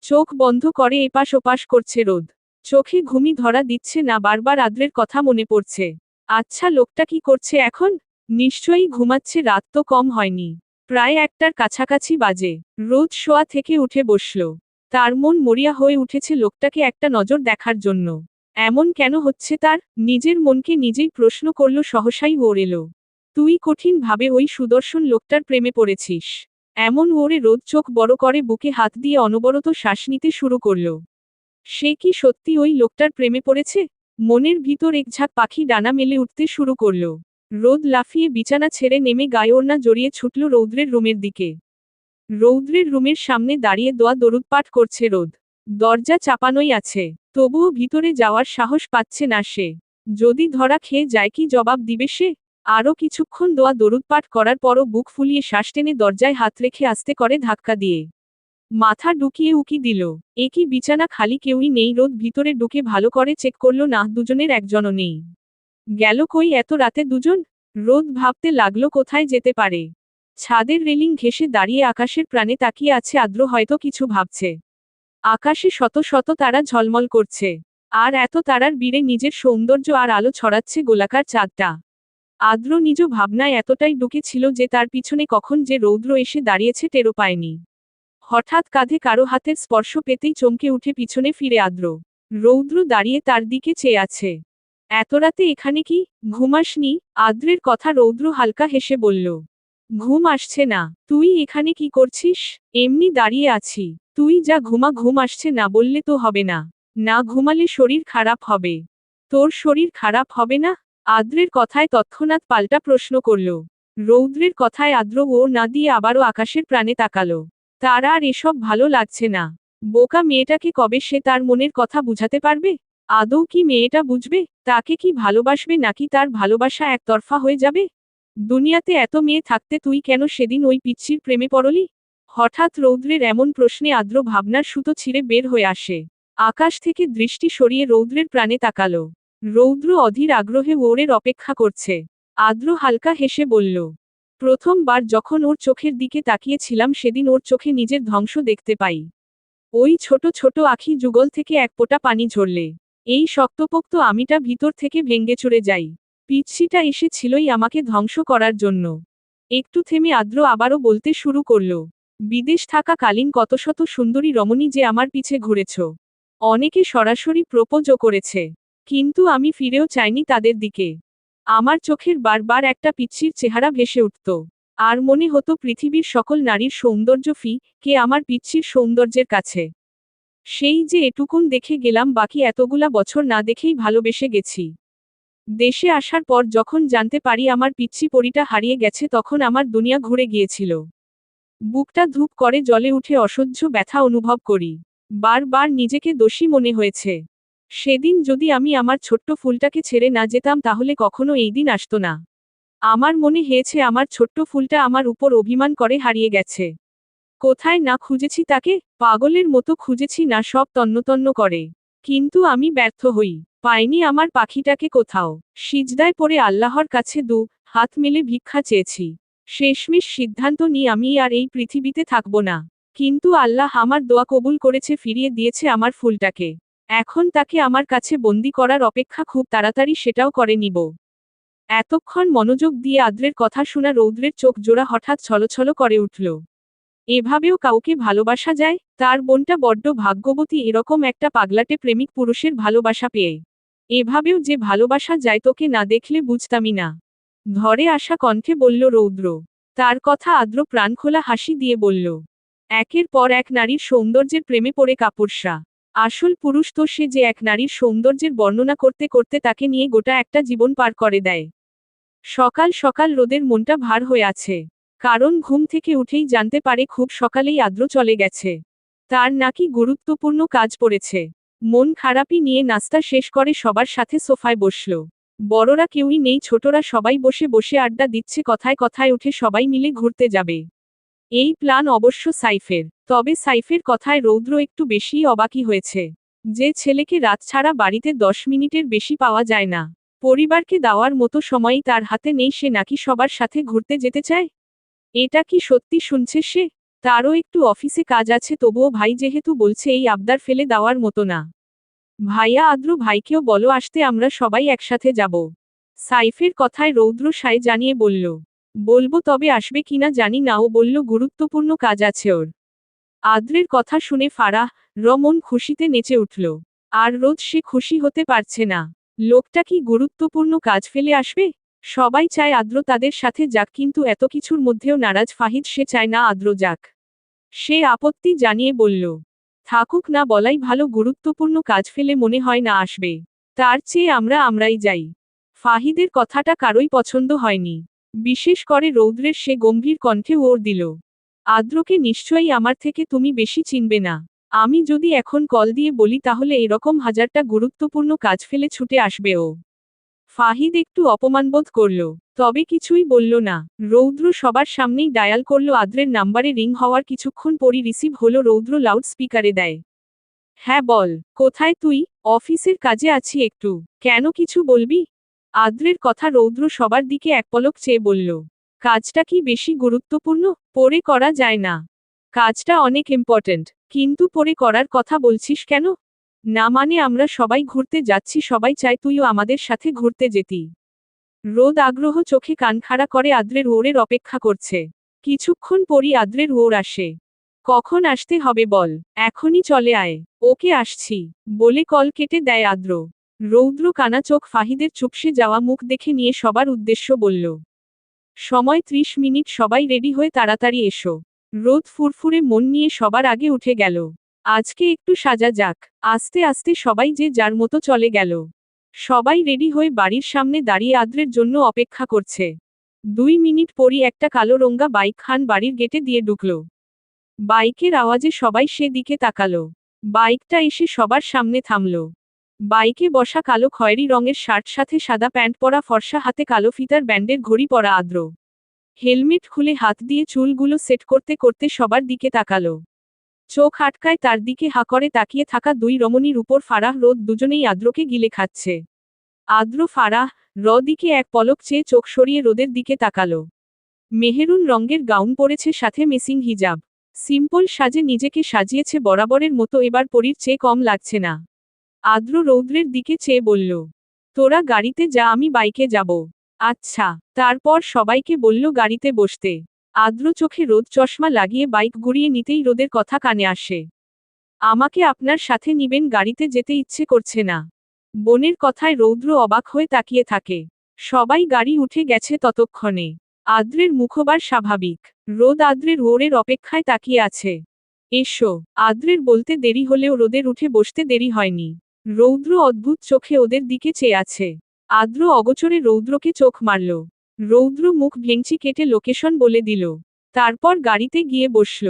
চোখ বন্ধ করে এপাশ ওপাশ করছে রোদ। চোখে ঘুমি ধরা দিচ্ছে না, বারবার আদ্রের কথা মনে পড়ছে। আচ্ছা, লোকটা কি করছে এখন? নিশ্চয়ই ঘুমাচ্ছে, রাত তো কম হয়নি। প্রায় 1টার কাছাকাছি বাজে। রোদ শোয়া থেকে উঠে বসল। তার মন মরিয়া হয়ে উঠেছে লোকটাকে একটা নজর দেখার জন্য। এমন কেন হচ্ছে তার? নিজের মনকে নিজেই প্রশ্ন করল, সহসাই ওর এলো। তুই কঠিন ভাবে ওই সুদর্শন লোকটার প্রেমে পড়েছিস? এমন ওরে রোদ চোখ বড় করে বুকে হাত দিয়ে অনবরত শ্বাস নিতে শুরু করল। সে কি সত্যি ওই লোকটার প্রেমে পড়েছে? মনের ভিতর একঝাঁক পাখি ডানা মেলে উঠতে শুরু করল। রোদ লাফিয়ে বিছানা ছেড়ে নেমে গায়ে ওড়না জড়িয়ে ছুটল রৌদ্রের রুমের দিকে। রৌদ্রের রুমের সামনে দাঁড়িয়ে দোয়া দরুদ পাঠ করছে রোদ। দরজা চাপানোই আছে, তবুও ভিতরে যাওয়ার সাহস পাচ্ছে না সে। যদি ধরা খেয়ে যায় কি জবাব দিবে সে? আরও কিছুক্ষণ দোয়া দরুদ পাঠ করার পরও বুক ফুলিয়ে শ্বাস টেনে দরজায় হাত রেখে আস্তে করে ধাক্কা দিয়ে মাথা ঢুকিয়ে উকি দিল। একই বিছানা খালি, কেউই নেই। রোদ ভিতরে ঢুকে ভালো করে চেক করল, না, দুজনের একজনও নেই। গেল কই এত রাতে দুজন? রোদ ভাবতে লাগলো কোথায় যেতে পারে। ছাদের রেলিং ঘেঁষে দাঁড়িয়ে আকাশের প্রাণে তাকিয়ে আছে আদ্র, হয়তো কিছু ভাবছে। আকাশে শত শত তারা ঝলমল করছে। আর এত তারার ভিড়ে নিজের সৌন্দর্য আর আলো ছড়াচ্ছে গোলাকার চাঁদটা। আদ্র নিজ ভাবনায় এতটাই ঢুকেছিল যে তার পিছনে কখন যে রৌদ্র এসে দাঁড়িয়েছে টেরও পায়নি। হঠাৎ কাঁধে কারো হাতের স্পর্শ পেতেই চমকে উঠে পিছনে ফিরে আদ্র। রৌদ্র দাঁড়িয়ে তার দিকে চেয়ে আছে। এত রাতে এখানে কি? ঘুমাসনি? আদ্রের কথা রৌদ্র হালকা হেসে বলল। ঘুম আসছে না। তুই এখানে কি করছিস? এমনি দাঁড়িয়ে আছি। তুই যা, ঘুমা। ঘুম আসছে না বললে তো হবে না। না ঘুমালে শরীর খারাপ হবে। তোর শরীর খারাপ হবে না? আদ্রের কথায় তৎক্ষণাৎ পাল্টা প্রশ্ন করল। রৌদ্রের কথায় আদ্র ও না দিয়ে আবারও আকাশের প্রাণে তাকালো। তার আর এসব ভালো লাগছে না। বোকা মেয়েটাকে কবে সে তার মনের কথা বুঝাতে পারবে? আদৌ কি মেয়েটা বুঝবে? তাকে কি ভালোবাসবে, নাকি তার ভালোবাসা একতরফা হয়ে যাবে? দুনিয়াতে এত মেয়ে থাকতে তুই কেন সেদিন ওই পিচ্ছির প্রেমে পড়লি? হঠাৎ রৌদ্রের এমন প্রশ্নে আদ্র ভাবনার সুতো ছিঁড়ে বের হয়ে আসে। আকাশ থেকে দৃষ্টি সরিয়ে রৌদ্রের প্রাণে তাকালো। রৌদ্র অধীর আগ্রহে ওরের অপেক্ষা করছে। আদ্র হালকা হেসে বলল, প্রথমবার যখন ওর চোখের দিকে তাকিয়েছিলাম সেদিন ওর চোখে নিজের ধ্বংস দেখতে পাই। ওই ছোট ছোট আখি যুগল থেকে এক ফোঁটা পানি ঝরলে এই শক্তপোক্ত আমিটা ভিতর থেকে ভেঙে চুরে যাই। পিচ্ছিটা এসেছিলই আমাকে ধ্বংস করার জন্য। একটু থেমে আদ্র আবারও বলতে শুরু করল, বিদেশ থাকাকালীন কত শত সুন্দরী রমণী যে আমার পিছে ঘুরেছ। অনেকে সরাসরি প্রপোজও করেছে। কিন্তু আমি ফিরেও চাইনি তাদের দিকে। আমার চোখের বারবার একটা পিচ্ছির চেহারা ভেসে উঠত। আর মনে হতো পৃথিবীর সকল নারীর সৌন্দর্য কে আমার পিচ্ছির সৌন্দর্যের কাছে। সেই যে এটুকুন দেখে গেলাম, বাকি এতগুলা বছর না দেখেই ভালোবেসে গেছি। দেশে আসার পর যখন জানতে পারি আমার পিচ্ছি পরিটা হারিয়ে গেছে, তখন আমার দুনিয়া ঘুরে গিয়েছিল। বুকটা ধূপ করে জ্বলে উঠে অসহ্য ব্যথা অনুভব করি। বারবার নিজেকে দোষী মনে হয়েছে। সেদিন যদি আমি আমার ছোট্ট ফুলটাকে ছেড়ে না যেতাম, তাহলে কখনো এই দিন আসতো না। আমার মনে হয়েছে আমার ছোট্ট ফুলটা আমার উপর অভিমান করে হারিয়ে গেছে। কোথায় না খুঁজেছি তাকে, পাগলের মতো খুঁজেছি, না সব তন্নতন্ন করে। কিন্তু আমি ব্যর্থ হই। পাইনি আমার পাখিটাকে কোথাও। সিজদায় পড়ে আল্লাহর কাছে হাত মেলে ভিক্ষা চেয়েছি। শেষমেশ সিদ্ধান্ত নিয়ে আমি আর এই পৃথিবীতে থাকব না। কিন্তু আল্লাহ আমার দোয়া কবুল করেছে, ফিরিয়ে দিয়েছে আমার ফুলটাকে। এখন তাকে আমার কাছে বন্দি করার অপেক্ষা, খুব তাড়াতাড়ি সেটাও করে নিব। এতক্ষণ মনোযোগ দিয়ে আদ্রের কথা শোনা রৌদ্রের চোখ জোড়া হঠাৎ ছলছল করে উঠল। এভাবেও কাউকে ভালোবাসা যায়? তার বোনটা বড্ড ভাগ্যবতী এরকম একটা পাগলাটে প্রেমিক পুরুষের ভালোবাসা পেয়ে। এভাবেও যে ভালোবাসা যায়, তোকে না দেখলে বুঝতামই না। ধরে আসা কণ্ঠে বলল রৌদ্র। তার কথা আদ্র প্রাণখোলা হাসি দিয়ে বলল, একের পর এক নারীর সৌন্দর্যের প্রেমে পড়ে কাপুরুষরা। আসল পুরুষ তো সে, যে এক নারীর সৌন্দর্যের বর্ণনা করতে করতে তাকে নিয়ে গোটা একটা জীবন পার করে দেয়। সকাল সকাল রোদের মনটা ভার হয়ে আছে। কারণ ঘুম থেকে উঠেই জানতে পারে খুব সকালেই আদ্র চলে গেছে। তার নাকি গুরুত্বপূর্ণ কাজ পড়েছে। মন খারাপই নিয়ে নাস্তা শেষ করে সবার সাথে সোফায় বসল। বড়রা কেউই নেই, ছোটরা সবাই বসে বসে আড্ডা দিচ্ছে, কথায় কথায় উঠে সবাই মিলে ঘুরতে যাবে। এই প্ল্যান অবশ্য সাইফের। তবে সাইফের কথায় রৌদ্র একটু বেশিই অবাকই হয়েছে। যে ছেলেকে রাত ছাড়া বাড়িতে 10 মিনিটের বেশি পাওয়া যায় না, পরিবারকে দেওয়ার মতো সময়ই তার হাতে নেই, সে নাকি সবার সাথে ঘুরতে যেতে চায়। এটা কি সত্যি শুনছে সে? তারও একটু অফিসে কাজ আছে, তবুও ভাই যেহেতু বলছে এই আবদার ফেলে দেওয়ার মতো না। ভাইয়া আদ্র ভাইকেও বলো আসতে, আমরা সবাই একসাথে যাব। সাইফের কথায় রৌদ্র সায় জানিয়ে বলল, বলবো, তবে আসবে কিনা জানি না। ও বলল গুরুত্বপূর্ণ কাজ আছে ওর। আদ্রের কথা শুনে ফারাহ রমন খুশিতে নেচে উঠল। আর রোদ সে খুশি হতে পারছে না। লোকটা কি গুরুত্বপূর্ণ কাজ ফেলে আসবে? সবাই চায় আদ্র তাদের সাথে যাক, কিন্তু এত কিছুর মধ্যেও নারাজ ফাহিদ, সে চায় না আদ্র যাক। সে আপত্তি জানিয়ে বলল, থাকুক না বলাই ভালো, গুরুত্বপূর্ণ কাজ ফেলে মনে হয় না আসবে। তার চেয়ে আমরাই যাই। ফাহিদের কথাটা কারোই পছন্দ হয়নি, বিশেষ করে রৌদ্রের। সে গম্ভীর কণ্ঠে ওর দিল, আদ্রকে নিশ্চয়ই আমার থেকে তুমি বেশি চিনবে না। আমি যদি এখন কল দিয়ে বলি তাহলে এরকম হাজারটা গুরুত্বপূর্ণ কাজ ফেলে ছুটে আসবে ও। ফাহিদ একটু অপমানবোধ করল, তবে কিছুই বলল না। রৌদ্র সবার সামনেই ডায়াল করল আদ্রের নাম্বারে। রিং হওয়ার কিছুক্ষণ পরই রিসিভ হলো। রৌদ্র লাউড স্পিকারে দেয়, হ্যাঁ বল, কোথায় তুই? অফিসের কাজে আছি একটু। কেন, কিছু বলবি? আদ্রের কথা রৌদ্র সবার দিকে এক পলক চেয়ে বলল, কাজটা কি বেশি গুরুত্বপূর্ণ? পরে করা যায় না? কাজটা অনেক ইম্পর্ট্যান্ট, কিন্তু পরে করার কথা বলছিস কেন? না মানে আমরা সবাই ঘুরতে যাচ্ছি, সবাই চায় তুইও আমাদের সাথে ঘুরতে যেতি। রোদ আগ্রহ চোখে কান খাড়া করে আদ্রের ওরের অপেক্ষা করছে। কিছুক্ষণ পরই আদ্রের ওর আসে। কখন আসতে হবে বল, এখনই চলে আয়। ওকে আসছি বলে কল কেটে দেয় আদ্র। রৌদ্র কানা চোখ ফাহিদের চুপসে যাওয়া মুখ দেখে নিয়ে সবার উদ্দেশ্য বলল, সময় 30 মিনিট, সবাই রেডি হয়ে তাড়াতাড়ি এসো। রোদ ফুরফুরে মন নিয়ে সবার আগে উঠে গেল। আজকে একটু সাজা যাক। আস্তে আস্তে সবাই যে যার মতো চলে গেল। সবাই রেডি হয়ে বাড়ির সামনে দাঁড়িয়ে আদ্রের জন্য অপেক্ষা করছে। 2 মিনিট পরই একটা কালো রঙা বাইক খান বাড়ির গেটে দিয়ে ঢুকল। বাইকের আওয়াজে সবাই সে দিকে তাকালো। বাইকটা এসে সবার সামনে থামল। বাইকে বসা কালো খয়েরি রঙের শার্ট, সাথে সাদা প্যান্ট পরা, ফর্সা, হাতে কালো ফিতার ব্যান্ডের ঘড়ি পরা আদ্র। হেলমেট খুলে হাত দিয়ে চুলগুলো সেট করতে করতে সবার দিকে তাকালো। চোখ আটকায় তার দিকে হা করে তাকিয়ে থাকা দুই রমণীর উপর। ফারাহ রোদ দুজনেই আদ্রকে গিলে খাচ্ছে। আদ্র ফারাহ র দিকে এক পলক চেয়ে চোখ সরিয়ে রোদের দিকে তাকালো। মেহেরুন রঙের গাউন পরেছে, সাথে মেসিং হিজাব। সিম্পল সাজে নিজেকে সাজিয়েছে বরাবরের মতো, এবার পরীর চেয়ে কম লাগছে না। আদ্র রৌদ্রের দিকে চেয়ে বলল, তোরা গাড়িতে যা, আমি বাইকে যাব। আচ্ছা। তারপর সবাইকে বলল গাড়িতে বসতে। আদ্র চোখে রোদ চশমা লাগিয়ে বাইক ঘুরিয়ে নিতেই রোদের কথা কানে আসে, আমাকে আপনার সাথে নিবেন? গাড়িতে যেতে ইচ্ছে করছে না। বোনের কথায় রৌদ্র অবাক হয়ে তাকিয়ে থাকে। সবাই গাড়ি উঠে গেছে ততক্ষণে। আদ্রের মুখবার স্বাভাবিক। রোদ আদ্রের ওরের অপেক্ষায় তাকিয়ে আছে। এসো। আদ্রের বলতে দেরি হলেও রোদের উঠে বসতে দেরি হয়নি। রৌদ্র অদ্ভুত চোখে ওদের দিকে চেয়ে আছে। আদ্র অগোচরে রৌদ্রকে চোখ মারল। রৌদ্র মুখ ভেঙচি কেটে লোকেশন বলে দিল। তারপর গাড়িতে গিয়ে বসল।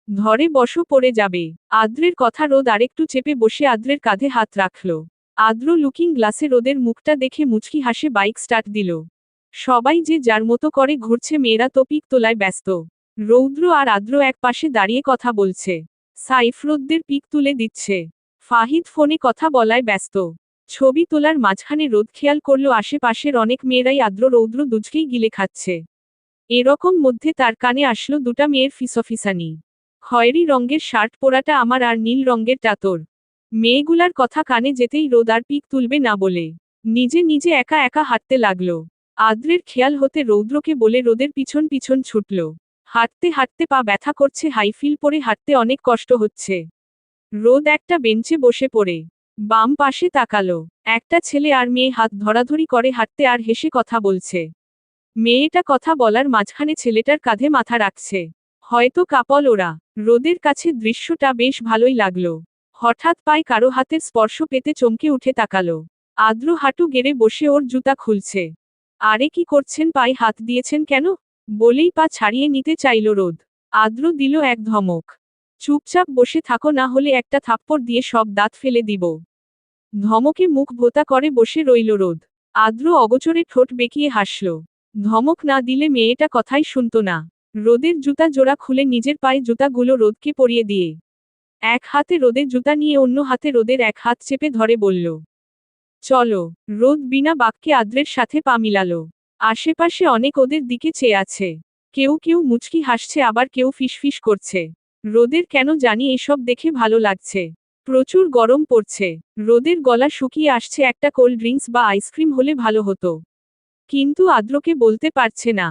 ধরে বসো, পড়ে যাবে। আদ্রের কথা রোদ আরেকটু চেপে বসে আদ্রের কাঁধে হাত রাখল। আদ্র লুকিং গ্লাসে রোদের মুখটা দেখে মুচকি হাসে বাইক স্টার্ট দিল। সবাই যে যার মতো করে ঘুরছে, মেয়েরা তো পিক তোলায় ব্যস্ত। রৌদ্র আর আদ্র এক পাশে দাঁড়িয়ে কথা বলছে। সাইফ রোদদের পিক তুলে দিচ্ছে। ফাহিদ ফোনে কথা বলায় ব্যস্ত। ছবি তোলার মাঝখানে রোদ খেয়াল করল আশেপাশের অনেক মেয়েরাই আদ্র রৌদ্র দুজকেই গিলে খাচ্ছে। এরকম মধ্যে তার কানে আসলো দুটা মেয়ের ফিসফিসানি। খয়েরি রঙের শার্ট পরাটা আমার, আর নীল রঙের টাতর। মেয়েগুলার কথা কানে যেতেই রোদ আর পিক তুলবে না বলে নিজে নিজে একা একা হাঁটতে লাগলো। আদ্রের খেয়াল হতে রৌদ্রকে বলে রোদের পিছন পিছন ছুটল। হাঁটতে হাঁটতে পা ব্যথা করছে, হাইফিল পরে হাঁটতে অনেক কষ্ট হচ্ছে। রোদ একটা বেঞ্চে বসে পড়ে বাম পাশে তাকালো। একটা ছেলে আর মেয়ে হাত ধরাধরি করে হাঁটতে আর হেসে কথা বলছে। মেয়েটা কথা বলার মাঝখানে ছেলেটার কাঁধে মাথা রাখছে। হয়তো কাপল ওরা। রোদের কাছে দৃশ্যটা বেশ ভালোই লাগলো। হঠাৎ পায়ে কারো হাতের স্পর্শ পেতে চমকে উঠে তাকালো। আদ্র হাঁটু গেড়ে বসে ওর জুতা খুলছে। আরে কি করছেন, পায়ে হাত দিয়েছেন কেন? বলেই পা ছাড়িয়ে নিতে চাইল রোদ। আদ্র দিল এক ধমক। চুপচাপ বসে থাকো, না হলে একটা থাপ্পড় দিয়ে সব দাঁত ফেলে দিব। ধমকে মুখ ভোতা করে বসে রইল রোদ। আদ্র অগোচরে ঠোঁট বেঁকিয়ে হাসল। ধমক না দিলে মেয়েটা কথাই শুনত না। রোদের জুতা জোড়া খুলে নিজের পায়ে জুতাগুলো রোদকে পরিয়ে দিয়ে এক হাতে রোদের জুতা নিয়ে অন্য হাতে রোদের এক হাত চেপে ধরে বলল, চলো। রোদ বিনা বাক্যে আদ্রের সাথে পা মিলালো। আশেপাশে অনেক ওদের দিকে চেয়ে আছে। কেউ কেউ মুচকি হাসছে আবার কেউ ফিসফিস করছে। রোদের কেন জানি এসব দেখে ভালো লাগছে। প্রচুর গরম পড়ছে। রোদের গলা শুকিয়ে আসছে, একটা কোল্ড ড্রিঙ্কস বা আইসক্রিম হলে ভালো হতো। কিন্তু আদ্রকে বলতে পারছে না।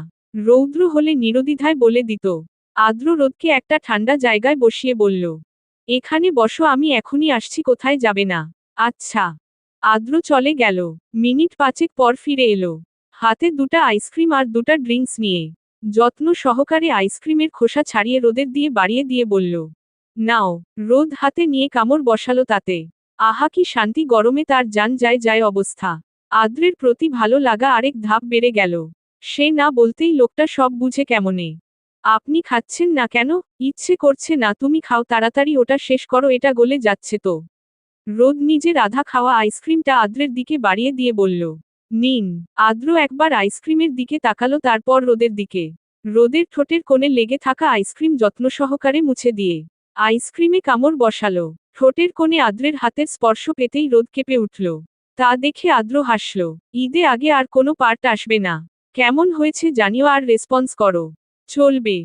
রৌদ্র হলে নিরদ্বিধায় বলে দিত। আদ্র রোদকে একটা ঠান্ডা জায়গায় বসিয়ে বলল, এখানে বসো, আমি এখনই আসছি, কোথায় যাবে না। আচ্ছা। আদ্র চলে গেল। মিনিট 5 পর ফিরে এলো। হাতে দুটা আইসক্রিম আর দুটা ড্রিঙ্কস নিয়ে। যত্ন সহকারে আইসক্রিমের খোসা ছাড়িয়ে রোদের দিয়ে বাড়িয়ে দিয়ে বলল, নাও। রোদ হাতে নিয়ে কামড় বসালো তাতে। আহা কি শান্তি, গরমে তার জান যায় যায় অবস্থা। আদ্রের প্রতি ভালো লাগা আরেক ধাপ বেড়ে গেল। সে না বলতেই লোকটা সব বুঝে কেমনে। আপনি খাচ্ছেন না কেন? ইচ্ছে করছে না? তুমি খাও তাড়াতাড়ি, ওটা শেষ করো, এটা গলে যাচ্ছে তো। রোদ নিজের আধা খাওয়া আইসক্রিমটা আদ্রের দিকে বাড়িয়ে দিয়ে বলল, নিন। আদ্র একবার আইসক্রিমের দিকে তাকালো, তারপর রোদের দিকে। রোদের ঠোঁটের কোণে লেগে থাকা আইসক্রিম যত্ন সহকারে মুছে দিয়ে আইসক্রিমে কামড় বসালো। ঠোঁটের কোণে আদ্রের হাতের স্পর্শ পেতেই রোদ কেঁপে উঠল। তা দেখে আদ্র হাসল। ঈদে আগে আর কোনো পার্ট আসবে না। কেমন হয়েছে জানিও আর রেসপন্স করো। চলবে।